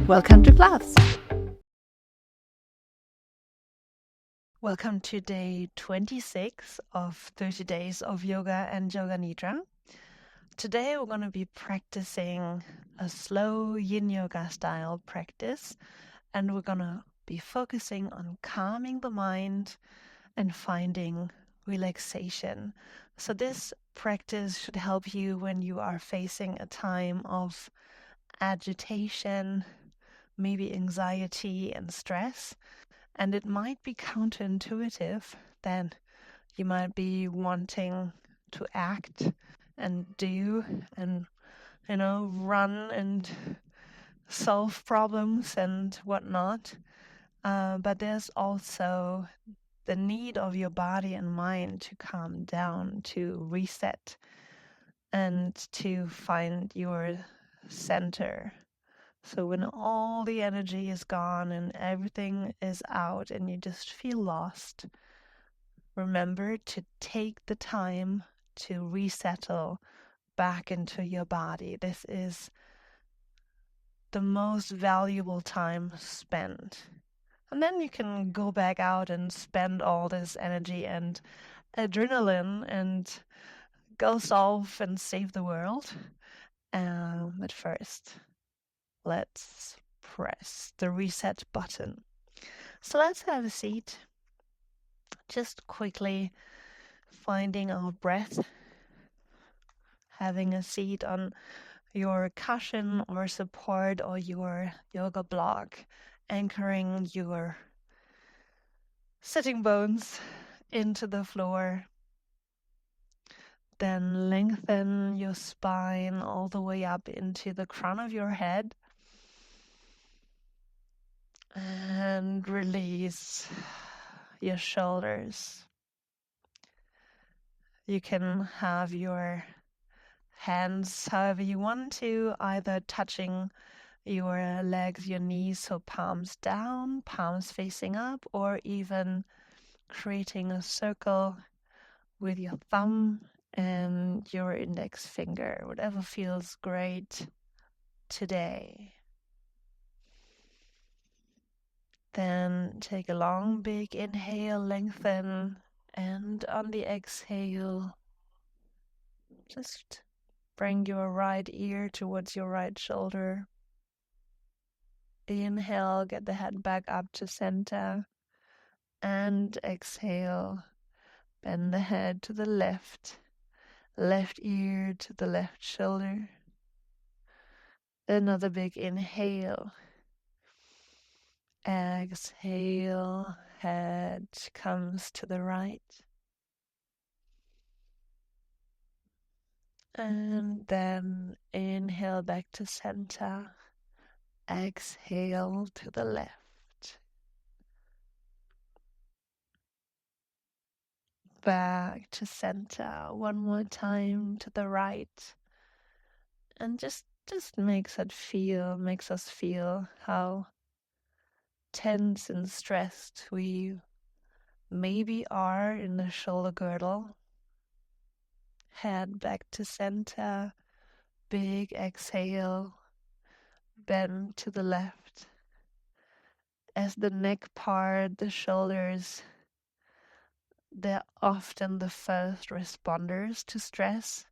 Welcome to class. Welcome to day 26 of 30 days of yoga and Yoga Nidra. Today we're going to be practicing a slow yin yoga style practice, and we're going to be focusing on calming the mind and finding relaxation. So this practice should help you when you are facing a time of agitation, maybe anxiety and stress. And it might be counterintuitive that you might be wanting to act and do and, run and solve problems and whatnot. But there's also the need of your body and mind to calm down, to reset, and to find your center. So when all the energy is gone and everything is out and you just feel lost, remember to take the time to resettle back into your body. This is the most valuable time spent. And then you can go back out and spend all this energy and adrenaline and go solve and save the world. But first, let's press the reset button. So let's have a seat. Just quickly finding our breath, having a seat on your cushion or support or your yoga block, anchoring your sitting bones into the floor. Then lengthen your spine all the way up into the crown of your head. And release your shoulders. You can have your hands however you want to, either touching your legs, your knees, so palms down, palms facing up, or even creating a circle with your thumb and your index finger, whatever feels great today. Then take a long, big inhale, lengthen, and on the exhale, just bring your right ear towards your right shoulder. Inhale, get the head back up to center. And exhale, bend the head to the left ear to the left shoulder. Another big inhale. Exhale, head comes to the right. And then inhale back to center. Exhale to the left. Back to center. One more time to the right. And just makes us feel how tense and stressed we maybe are in the shoulder girdle. Head back to center. Big exhale. Bend to the left. As the neck part, the shoulders, they're often the first responders to stress.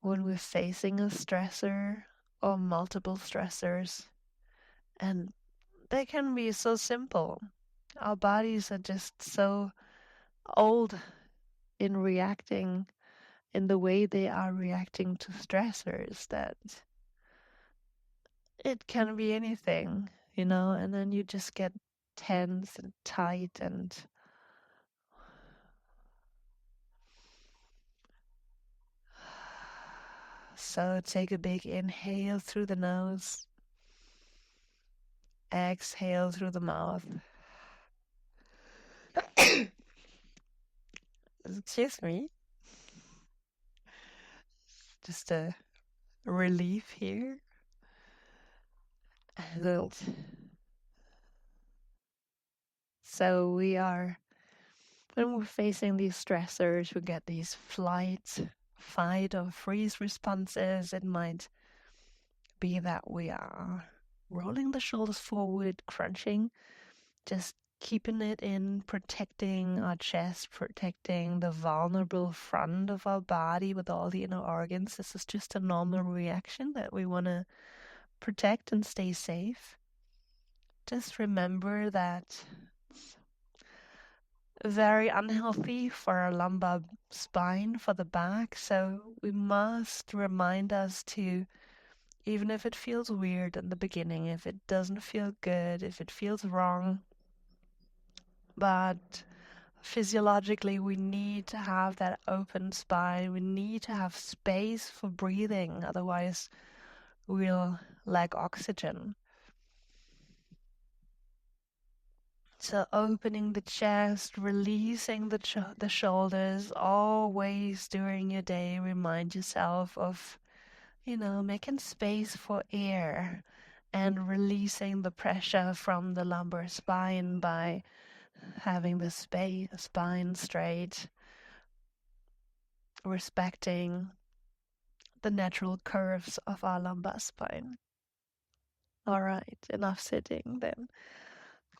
When we're facing a stressor or multiple stressors, and they can be so simple. Our bodies are just so old in reacting in the way they are reacting to stressors that it can be anything, and then you just get tense and tight and so take a big inhale through the nose, exhale through the mouth. Excuse me. Just a relief here. And so when we're facing these stressors, we get these flight, fight, or freeze responses. It might be that we are rolling the shoulders forward, crunching, just keeping it in, protecting our chest, protecting the vulnerable front of our body with all the inner organs. This is just a normal reaction that we want to protect and stay safe. Just remember that it's very unhealthy for our lumbar spine, for the back. So we must remind us to, even if it feels weird in the beginning, if it doesn't feel good, if it feels wrong, but physiologically we need to have that open spine. We need to have space for breathing, otherwise we'll lack oxygen. So opening the chest, releasing the shoulders, always during your day remind yourself of, making space for air and releasing the pressure from the lumbar spine by having the spine straight, respecting the natural curves of our lumbar spine. All right, enough sitting then.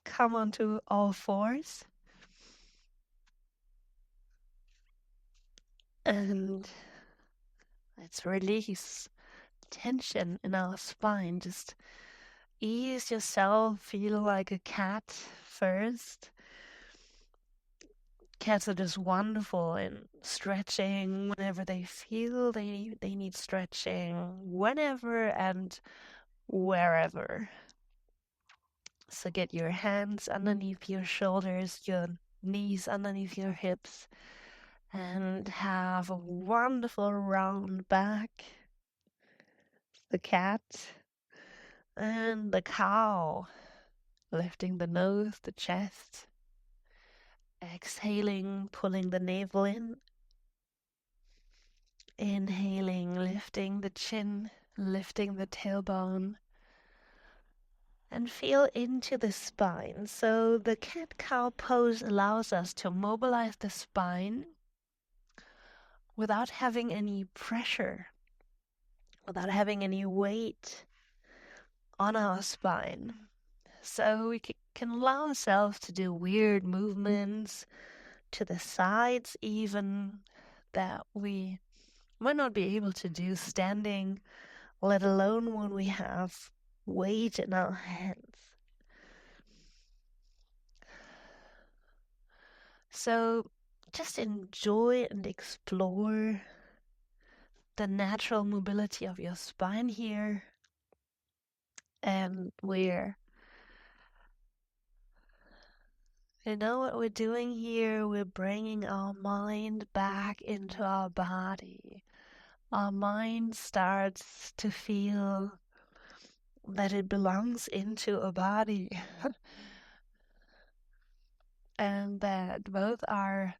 Come onto all fours and let's release tension in our spine. Just ease yourself, feel like a cat first. Cats are just wonderful in stretching whenever they feel they need stretching, whenever and wherever. So get your hands underneath your shoulders, your knees underneath your hips, and have a wonderful round back. The cat and the cow, lifting the nose, the chest, exhaling, pulling the navel in, inhaling, lifting the chin, lifting the tailbone, and feel into the spine. So the cat-cow pose allows us to mobilize the spine without having any pressure, without having any weight on our spine. So we can allow ourselves to do weird movements to the sides even that we might not be able to do standing, let alone when we have weight in our hands. So just enjoy and explore the natural mobility of your spine here. And what we're doing here? We're bringing our mind back into our body. Our mind starts to feel that it belongs into a body and that both are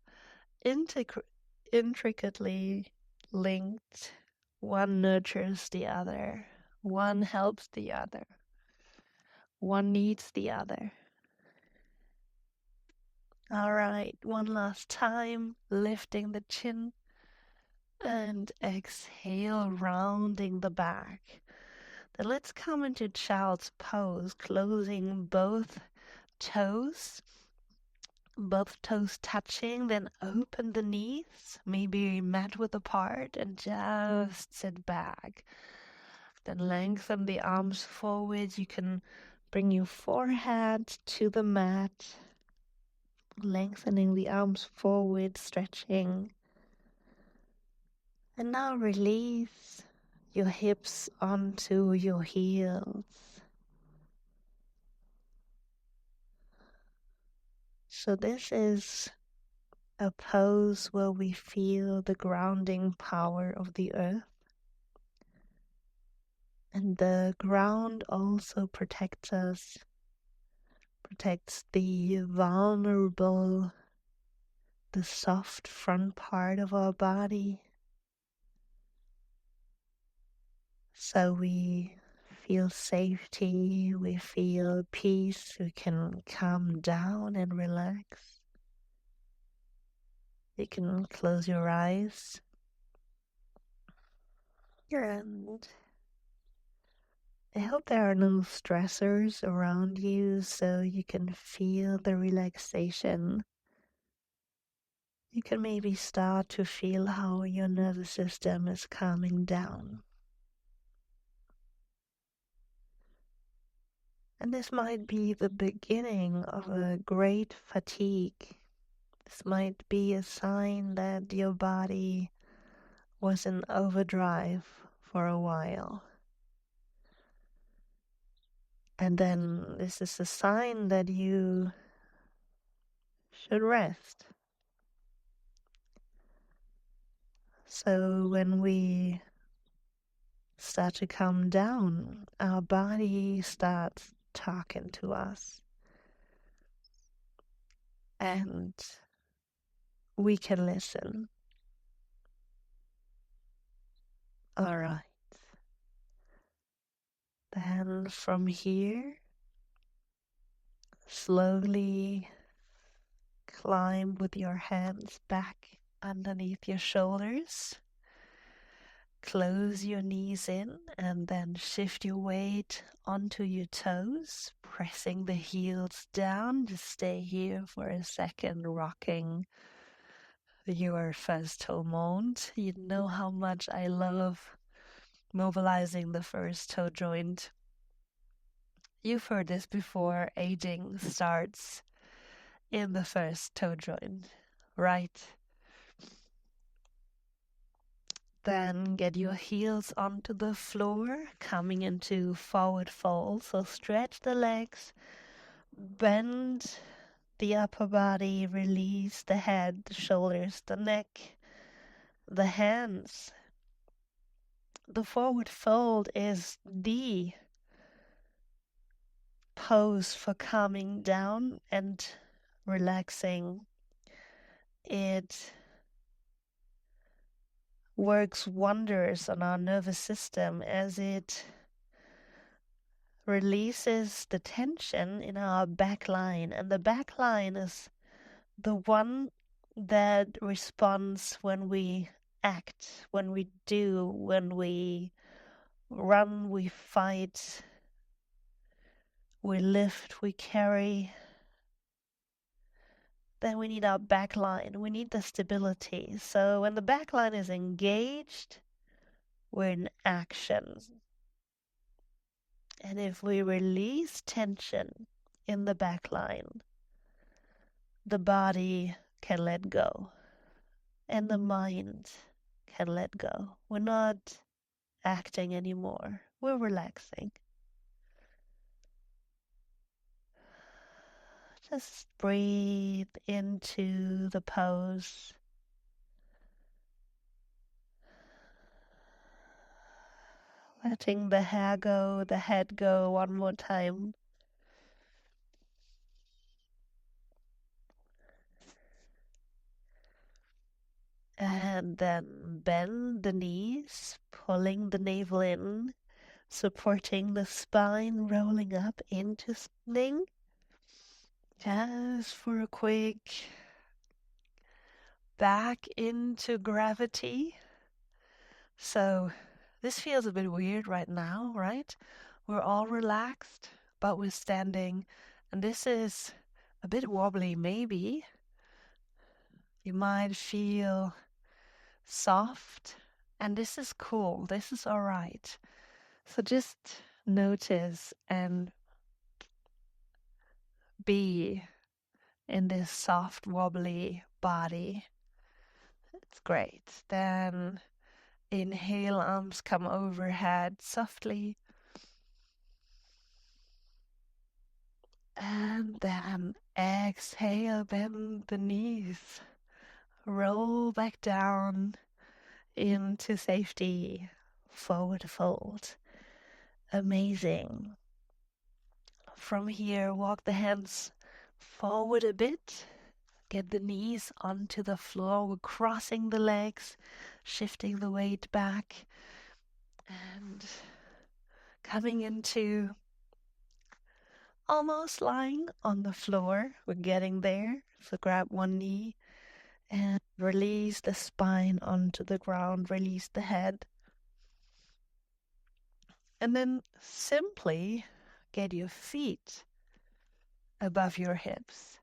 intricately linked. One nurtures the other, one helps the other, one needs the other. All right, one last time, lifting the chin and exhale, rounding the back. Then let's come into child's pose, closing both toes touching, then open the knees, maybe mat width apart, and just sit back. Then lengthen the arms forward. You can bring your forehead to the mat, lengthening the arms forward, stretching. And now release your hips onto your heels. So this is a pose where we feel the grounding power of the earth. And the ground also protects us, protects the vulnerable, the soft front part of our body. So we feel safety, we feel peace, we can calm down and relax. You can close your eyes and I hope there are no stressors around you so you can feel the relaxation. You can maybe start to feel how your nervous system is calming down. And this might be the beginning of a great fatigue. This might be a sign that your body was in overdrive for a while. And then this is a sign that you should rest. So when we start to calm down, our body starts talking to us. And we can listen. All right. Then from here, slowly climb with your hands back underneath your shoulders. Close your knees in and then shift your weight onto your toes, pressing the heels down. Just stay here for a second, rocking your first toe mount. You know how much I love mobilizing the first toe joint. You've heard this before, aging starts in the first toe joint, right? Then get your heels onto the floor, coming into forward fold. So stretch the legs, bend the upper body, release the head, the shoulders, the neck, the hands. The forward fold is the pose for calming down and relaxing. It works wonders on our nervous system as it releases the tension in our back line. And the back line is the one that responds when we act, when we do, when we run, we fight, we lift, we carry. Then we need our back line. We need the stability. So when the back line is engaged, we're in action. And if we release tension in the back line, the body can let go and the mind can let go. We're not acting anymore. We're relaxing. Just breathe into the pose. Letting the hair go, the head go one more time. And then bend the knees, pulling the navel in, supporting the spine, rolling up into standing. Just for a quick back into gravity. So this feels a bit weird right now, right? We're all relaxed, but we're standing, and this is a bit wobbly maybe. You might feel soft, and this is cool. This is all right. So just notice and be in this soft, wobbly body. It's great. Then inhale, arms come overhead softly. And then exhale, bend the knees. Roll back down into safety. Forward fold. Amazing. From here, walk the hands forward a bit. Get the knees onto the floor. We're crossing the legs, shifting the weight back, and coming into almost lying on the floor. We're getting there. So grab one knee and release the spine onto the ground. Release the head. And then simply get your feet above your hips.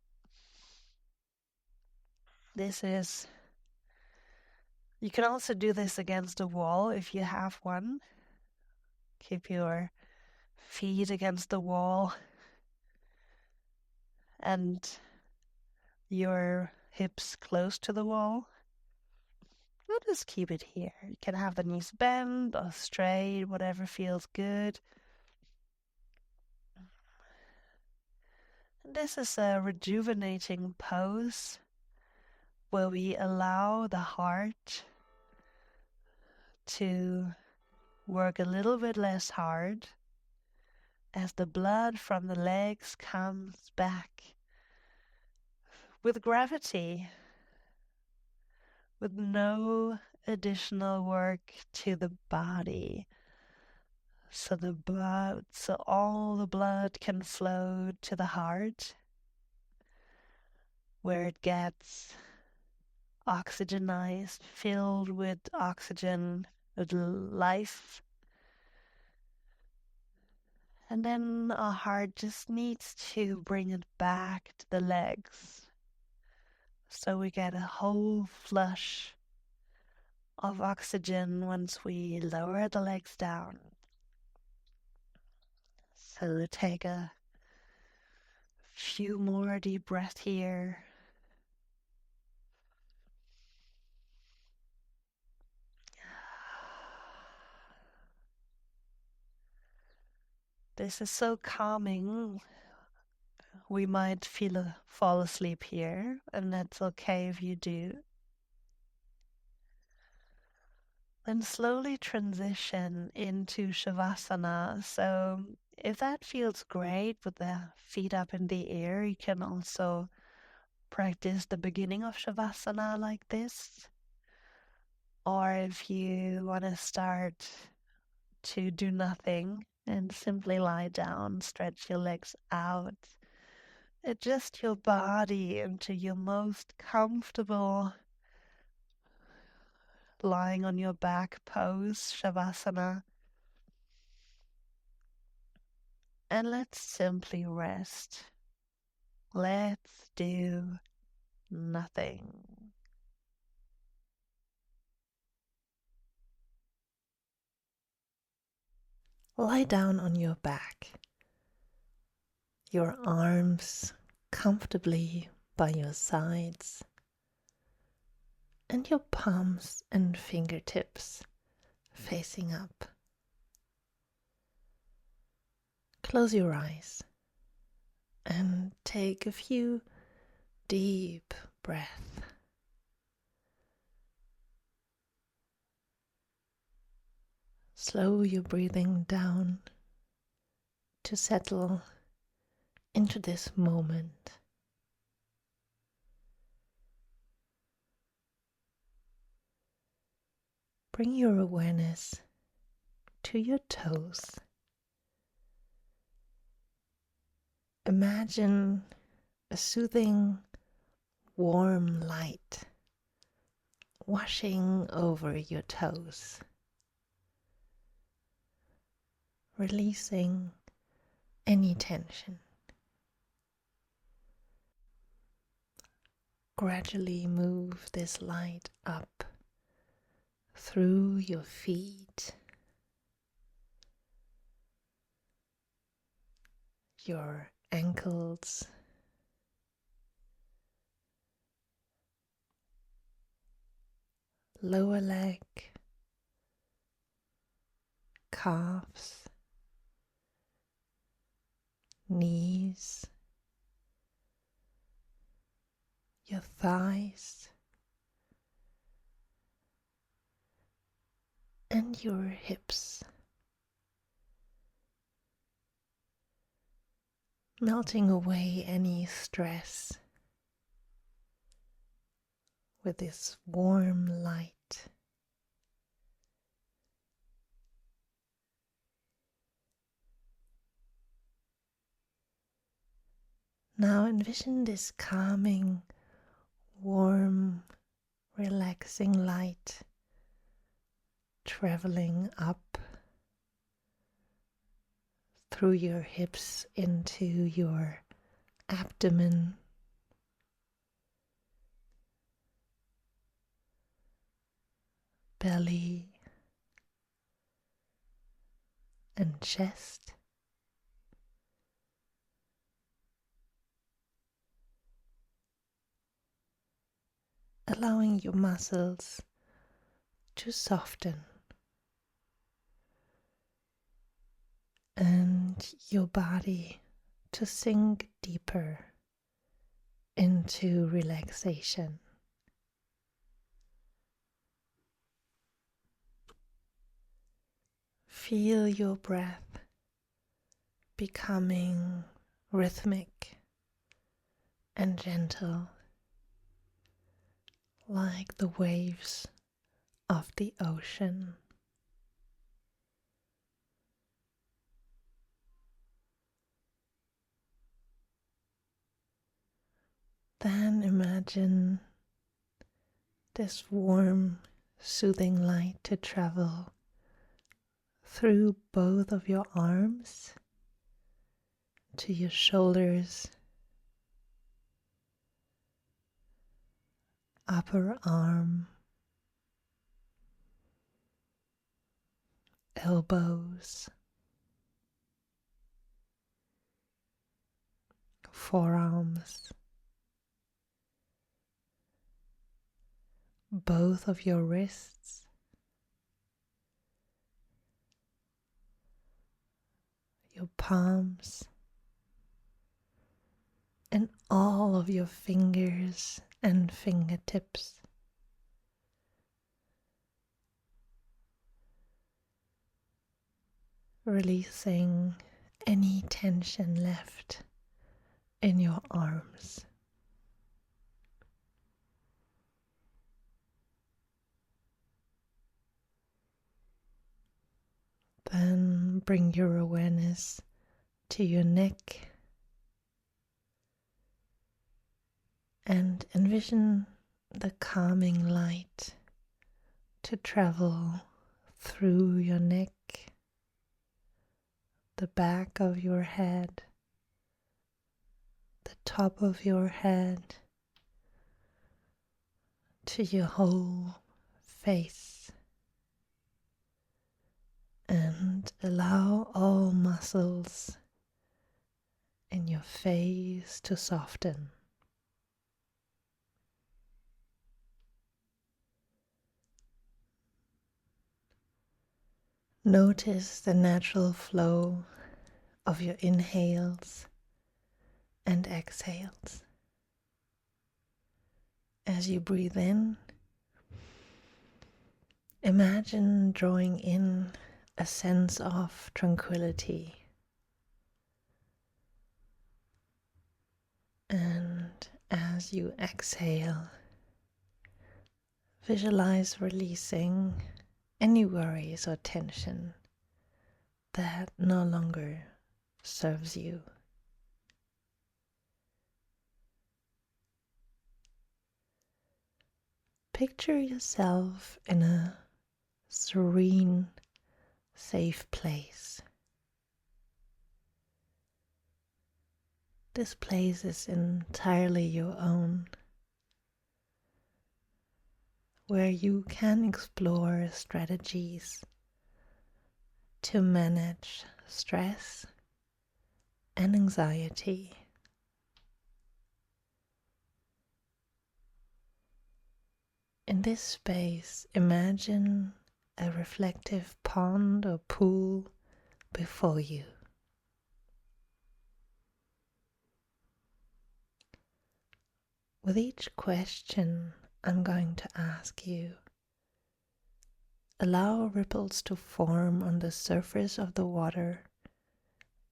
You can also do this against a wall if you have one. Keep your feet against the wall and your hips close to the wall. We'll just keep it here. You can have the knees bent or straight, whatever feels good. This is a rejuvenating pose where we allow the heart to work a little bit less hard as the blood from the legs comes back with gravity, with no additional work to the body. So all the blood can flow to the heart where it gets oxygenized, filled with oxygen, with life. And then our heart just needs to bring it back to the legs. So we get a whole flush of oxygen once we lower the legs down. So take a few more deep breaths here. This is so calming. We might fall asleep here, and that's okay if you do. Then slowly transition into Savasana. So if that feels great with the feet up in the air, you can also practice the beginning of Savasana like this. Or if you want to start to do nothing and simply lie down, stretch your legs out, adjust your body into your most comfortable lying on your back pose, Shavasana. And let's simply rest. Let's do nothing. Lie down on your back, your arms comfortably by your sides, and your palms and fingertips facing up. Close your eyes and take a few deep breaths. Slow your breathing down to settle into this moment. Bring your awareness to your toes. Imagine a soothing, warm light washing over your toes, releasing any tension. Gradually move this light up through your feet, your ankles, lower leg, calves, knees, your thighs, and your hips, melting away any stress with this warm light. Now envision this calming, warm, relaxing light traveling up through your hips into your abdomen, belly, and chest. Allowing your muscles to soften and your body to sink deeper into relaxation. Feel your breath becoming rhythmic and gentle, like the waves of the ocean. Then imagine this warm, soothing light to travel through both of your arms to your shoulders, upper arm, elbows, forearms, both of your wrists, your palms, and all of your fingers and fingertips. Releasing any tension left in your arms. Then bring your awareness to your neck and envision the calming light to travel through your neck, the back of your head, the top of your head, to your whole face, and allow all muscles in your face to soften. Notice the natural flow of your inhales and exhales. As you breathe in, imagine drawing in a sense of tranquility, and as you exhale, visualize releasing any worries or tension that no longer serves you. Picture yourself in a serene, safe place. This place is entirely your own, where you can explore strategies to manage stress and anxiety. In this space, imagine a reflective pond or pool before you. With each question I'm going to ask you, allow ripples to form on the surface of the water,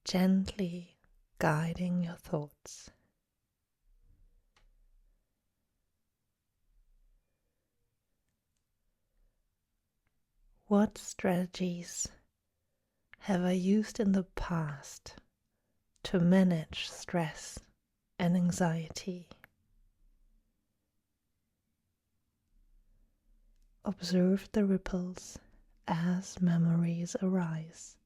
gently guiding your thoughts. What strategies have I used in the past to manage stress and anxiety? Observe the ripples as memories arise.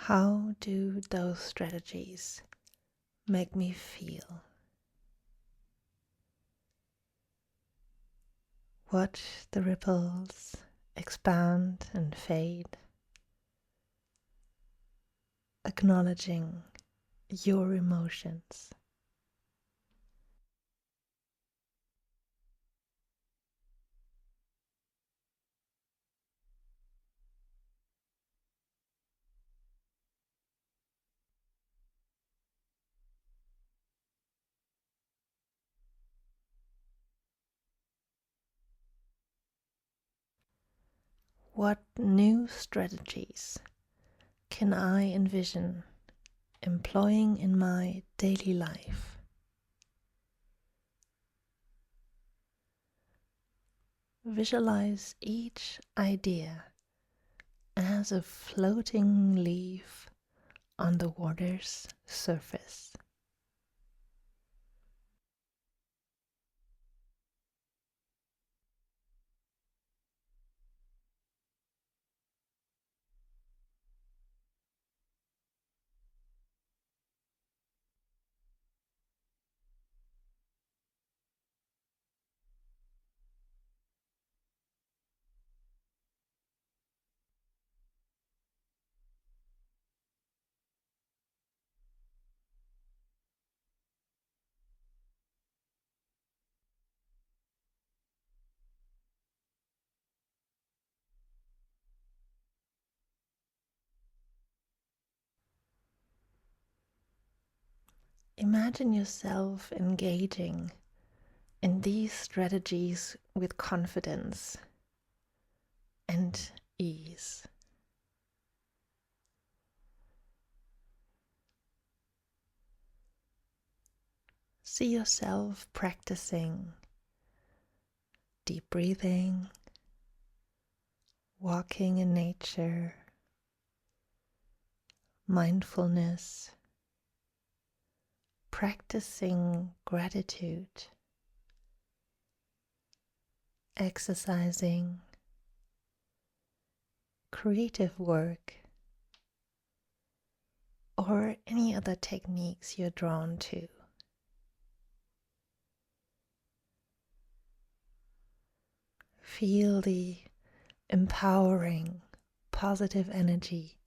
How do those strategies make me feel? Watch the ripples expand and fade, acknowledging your emotions. What new strategies can I envision employing in my daily life? Visualize each idea as a floating leaf on the water's surface. Imagine yourself engaging in these strategies with confidence and ease. See yourself practicing deep breathing, walking in nature, mindfulness, practicing gratitude, exercising, creative work, or any other techniques you're drawn to. Feel the empowering, positive energy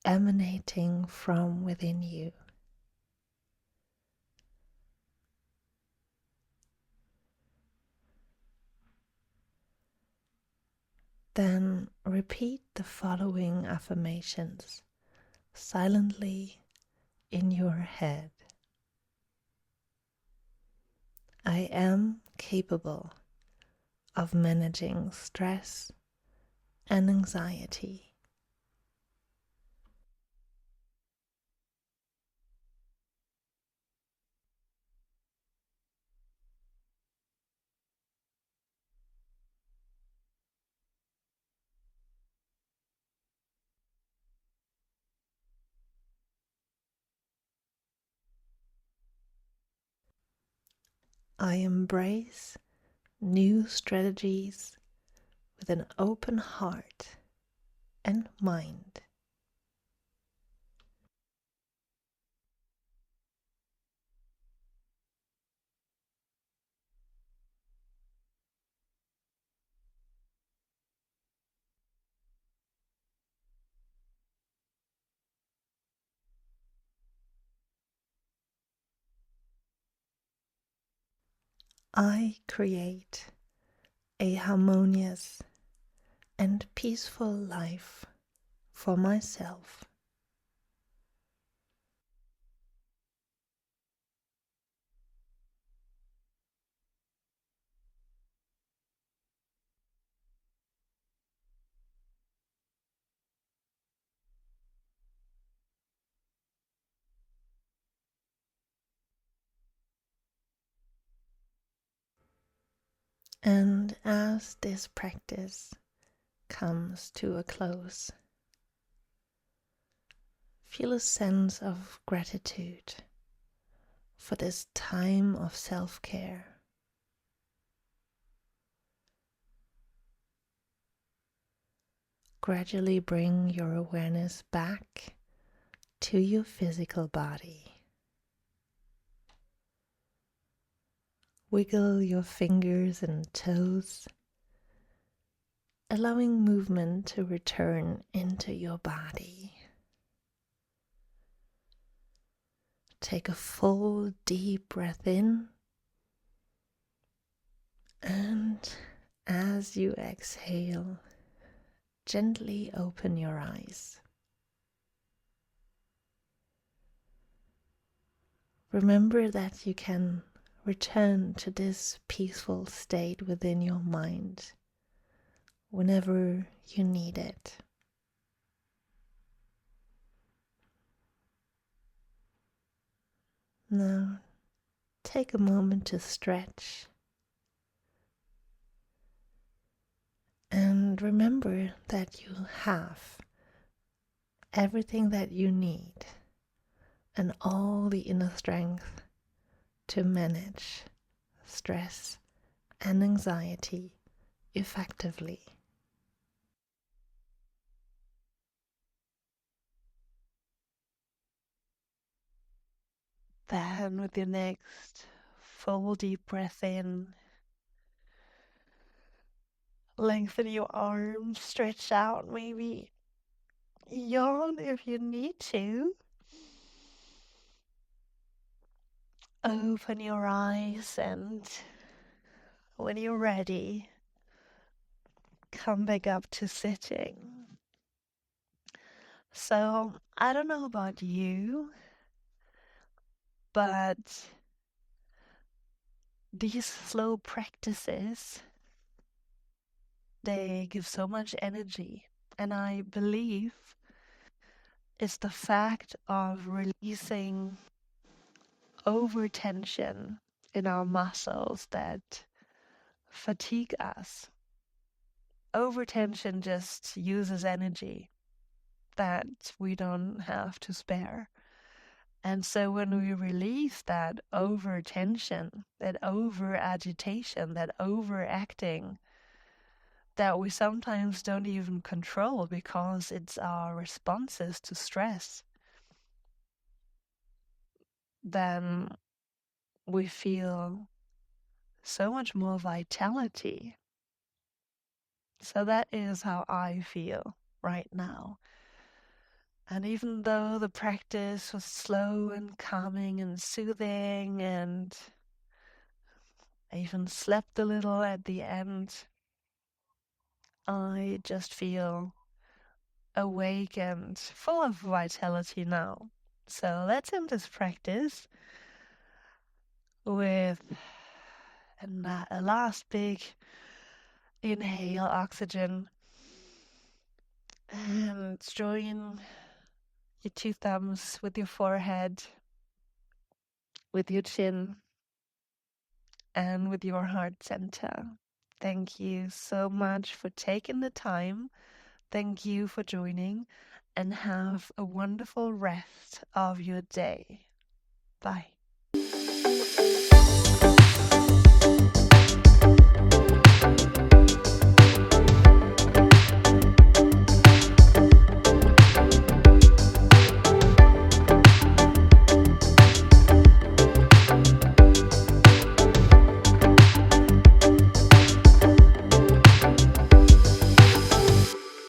emanating from within you. Then repeat the following affirmations silently in your head. I am capable of managing stress and anxiety. I embrace new strategies with an open heart and mind. I create a harmonious and peaceful life for myself. And as this practice comes to a close, feel a sense of gratitude for this time of self-care. gradually bring your awareness back to your physical body. Wiggle your fingers and toes, allowing movement to return into your body. Take a full deep breath in, and as you exhale, gently open your eyes. Remember that you can return to this peaceful state within your mind whenever you need it. Now, take a moment to stretch and remember that you have everything that you need and all the inner strength to manage stress and anxiety effectively. Then, with your next full deep breath in, lengthen your arms, stretch out, maybe yawn if you need to. Open your eyes, and when you're ready, come back up to sitting. So, I don't know about you, but these slow practices, they give so much energy. And I believe it's the fact of releasing overtension in our muscles that fatigue us. Overtension just uses energy that we don't have to spare. And so when we release that overtension, that over agitation, that overacting, that we sometimes don't even control because it's our responses to stress, then we feel so much more vitality. So that is how I feel right now. And even though the practice was slow and calming and soothing, and I even slept a little at the end, I just feel awake and full of vitality now. So let's end this practice with a last big inhale oxygen, and join your two thumbs with your forehead, with your chin, and with your heart center. Thank you so much for taking the time. Thank you for joining, and have a wonderful rest of your day. Bye.